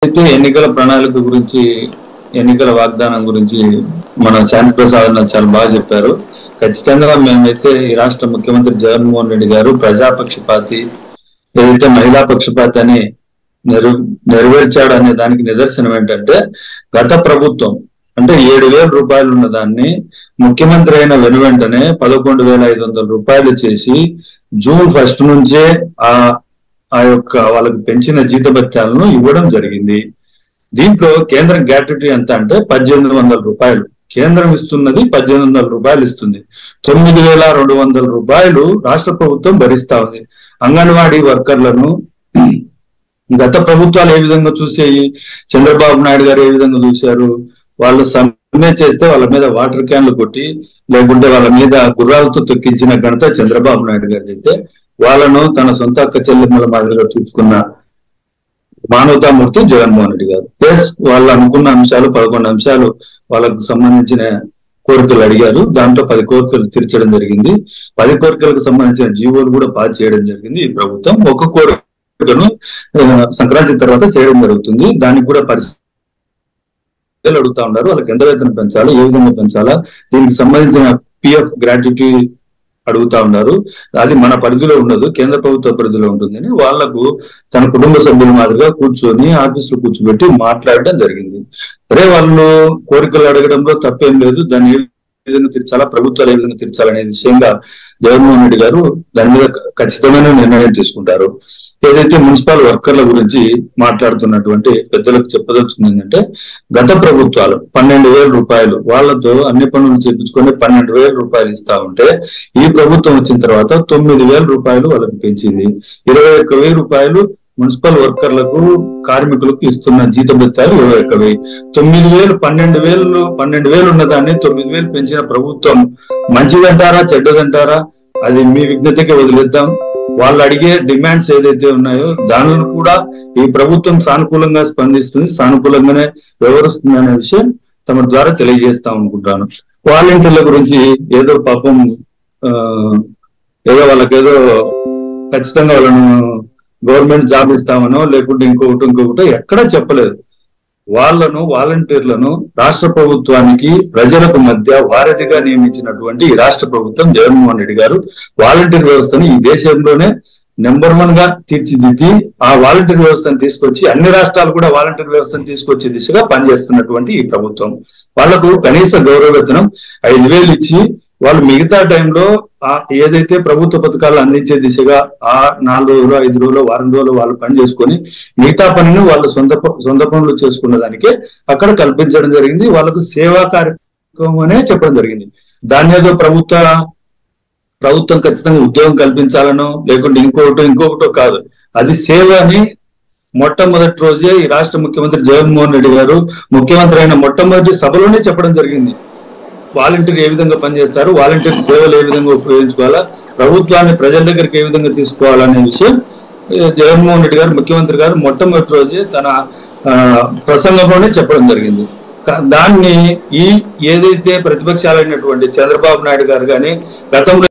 అయితే ఎన్నికల ప్రణాళిక గురించి ఎన్నికల వాగ్దానం గురించి మన శాంతి ప్రసాద్ చాలా బాగా చెప్పారు. ఖచ్చితంగా మేమైతే ఈ రాష్ట్ర ముఖ్యమంత్రి జగన్మోహన్ రెడ్డి గారు ప్రజాపక్షపాతి, ఏదైతే మహిళా పక్షపాతి అని నెరవేర్చాడు అనే దానికి నిదర్శనం ఏంటంటే, గత ప్రభుత్వం అంటే 7,000 రూపాయలు ఉన్న దాన్ని ముఖ్యమంత్రి అయిన వెనువెంటనే 11,500 రూపాయలు చేసి జూన్ 1 నుంచే ఆ యొక్క వాళ్ళకి పెంచిన జీతభత్యాలను ఇవ్వడం జరిగింది. దీంట్లో కేంద్రం గ్రాట్యుటీ ఎంత అంటే 1,800 రూపాయలు. కేంద్రం ఇస్తున్నది 1,800 రూపాయలు ఇస్తుంది. 9,200 రూపాయలు రాష్ట్ర ప్రభుత్వం భరిస్తా ఉంది. అంగన్వాడీ వర్కర్లను గత ప్రభుత్వాలు ఏ విధంగా చూసాయి, చంద్రబాబు నాయుడు గారు ఏ విధంగా చూశారు, వాళ్ళు సమ్మె చేస్తే వాళ్ళ మీద వాటర్ క్యాన్లు కొట్టి లేకుంటే వాళ్ళ మీద గుర్రాలతో తొక్కించిన ఘనత చంద్రబాబు నాయుడు గారి అయితే, వాళ్ళను తన సొంత అక్క చెల్లెమ్మల మాదిరిగా చూసుకున్న మానవతామూర్తి జగన్మోహన్ రెడ్డి గారు. ప్లస్ వాళ్ళు అనుకున్న అంశాలు 11 అంశాలు వాళ్ళకు సంబంధించిన కోరికలు అడిగారు. దాంట్లో 10 కోరికలు తీర్చడం జరిగింది. 10 కోరికలకు సంబంధించిన జీవోలు కూడా పాస్ చేయడం జరిగింది. ఈ ప్రభుత్వం ఒక కోరికను సంక్రాంతి తర్వాత చేయడం జరుగుతుంది. దానికి కూడా పరిస్థితులు అడుగుతా ఉన్నారు. వాళ్ళకి ఎంత వేతనం పెంచాలా, ఏ విధంగా పెంచాలా, దీనికి సంబంధించిన పిఎఫ్ గ్రాట్యుటీ అడుగుతా ఉన్నారు. అది మన పరిధిలో ఉండదు, కేంద్ర ప్రభుత్వ పరిధిలో ఉంటుందని వాళ్లకు తన కుటుంబ సభ్యుల మాదిరిగా కూర్చొని ఆఫీసులో కూర్చోబెట్టి మాట్లాడడం జరిగింది. అరే వాళ్ళు కోరికలు అడగడంలో తప్పేం లేదు, దాన్ని ఏ విధంగా తీర్చాలా, ప్రభుత్వాలు ఏ విధంగా తీర్చాలనే విషయంగా జగన్మోహన్ రెడ్డి గారు దాని మీద ఖచ్చితమైన నిర్ణయం తీసుకుంటారు. ఏదైతే మున్సిపల్ వర్కర్ల గురించి మాట్లాడుతున్నటువంటి పెద్దలకు చెప్పదలుచుకుంది ఏంటంటే, గత ప్రభుత్వాలు 12,000 రూపాయలు వాళ్ళతో అన్ని పనులు చేపించుకొని 12,000 రూపాయలు ఇస్తా ఉంటే, ఈ ప్రభుత్వం వచ్చిన తర్వాత 9,000 రూపాయలు వాళ్ళకి పెంచింది. 21,000 రూపాయలు మున్సిపల్ వర్కర్లకు కార్మికులకు ఇస్తున్న జీతభత్యాలు 21,000. 9,000 12,000 ఉన్నదాన్ని 9,000 పెంచిన ప్రభుత్వం మంచిదంటారా చెడ్డదంటారా అది మీ విజ్ఞతకే వదిలేద్దాం. వాళ్ళు అడిగే డిమాండ్స్ ఏదైతే ఉన్నాయో దానిని కూడా ఈ ప్రభుత్వం సానుకూలంగా స్పందిస్తుంది, సానుకూలంగానే వ్యవహరిస్తుంది అనే విషయం తమ ద్వారా తెలియజేస్తా అనుకుంటాను. వాలంటీర్ల గురించి ఏదో పాపం ఏదో వాళ్ళకేదో ఖచ్చితంగా వాళ్ళను గవర్నమెంట్ జాబ్ ఇస్తామనో లేకుంటే ఇంకొకటి ఎక్కడా చెప్పలేదు. వాలంటీర్లను రాష్ట్ర ప్రభుత్వానికి ప్రజలకు మధ్య వారధిగా నియమించినటువంటి ఈ రాష్ట్ర ప్రభుత్వం జగన్మోహన్ రెడ్డి గారు వాలంటీర్ వ్యవస్థను ఈ దేశంలోనే నెంబర్ 1 గా తీర్చిదిద్ది ఆ వాలంటీర్ వ్యవస్థను తీసుకొచ్చి అన్ని రాష్ట్రాలు కూడా వాలంటీర్ వ్యవస్థను తీసుకొచ్చే దిశగా పనిచేస్తున్నటువంటి ఈ ప్రభుత్వం. వాళ్లకు కనీస గౌరవ వేతనం 5,000 ఇచ్చి వాళ్ళు మిగతా టైంలో ఏదైతే ప్రభుత్వ పథకాలు అందించే దిశగా ఆ 4 రోజులు 5 రోజులు వారం రోజులు వాళ్ళు పని చేసుకొని మిగతా పనిని వాళ్ళు సొంత పనులు చేసుకున్న దానికే అక్కడ కల్పించడం జరిగింది. వాళ్ళకు సేవా కార్యక్రమం అనే చెప్పడం జరిగింది. దాని ఏదో ప్రభుత్వం ఖచ్చితంగా ఉద్యోగం కల్పించాలనో లేకుంటే ఇంకొకటో కాదు, అది సేవ అని మొట్టమొదటి రోజే ఈ రాష్ట్ర ముఖ్యమంత్రి జగన్మోహన్ రెడ్డి గారు ముఖ్యమంత్రి అయిన మొట్టమొదటి సభలోనే చెప్పడం జరిగింది. వాలంటీర్ ఏ విధంగా పనిచేస్తారు, వాలంటీర్ సేవలు ఏ విధంగా ఉపయోగించుకోవాలా, ప్రభుత్వాన్ని ప్రజల దగ్గరికి ఏ విధంగా తీసుకోవాలనే విషయం జగన్మోహన్ రెడ్డి గారు ముఖ్యమంత్రి గారు మొట్టమొదటి రోజే తన ప్రసంగంలోనే చెప్పడం జరిగింది. దాన్ని ఏదైతే ప్రతిపక్షాలైనటువంటి చంద్రబాబు నాయుడు గారు కానీ గతంలో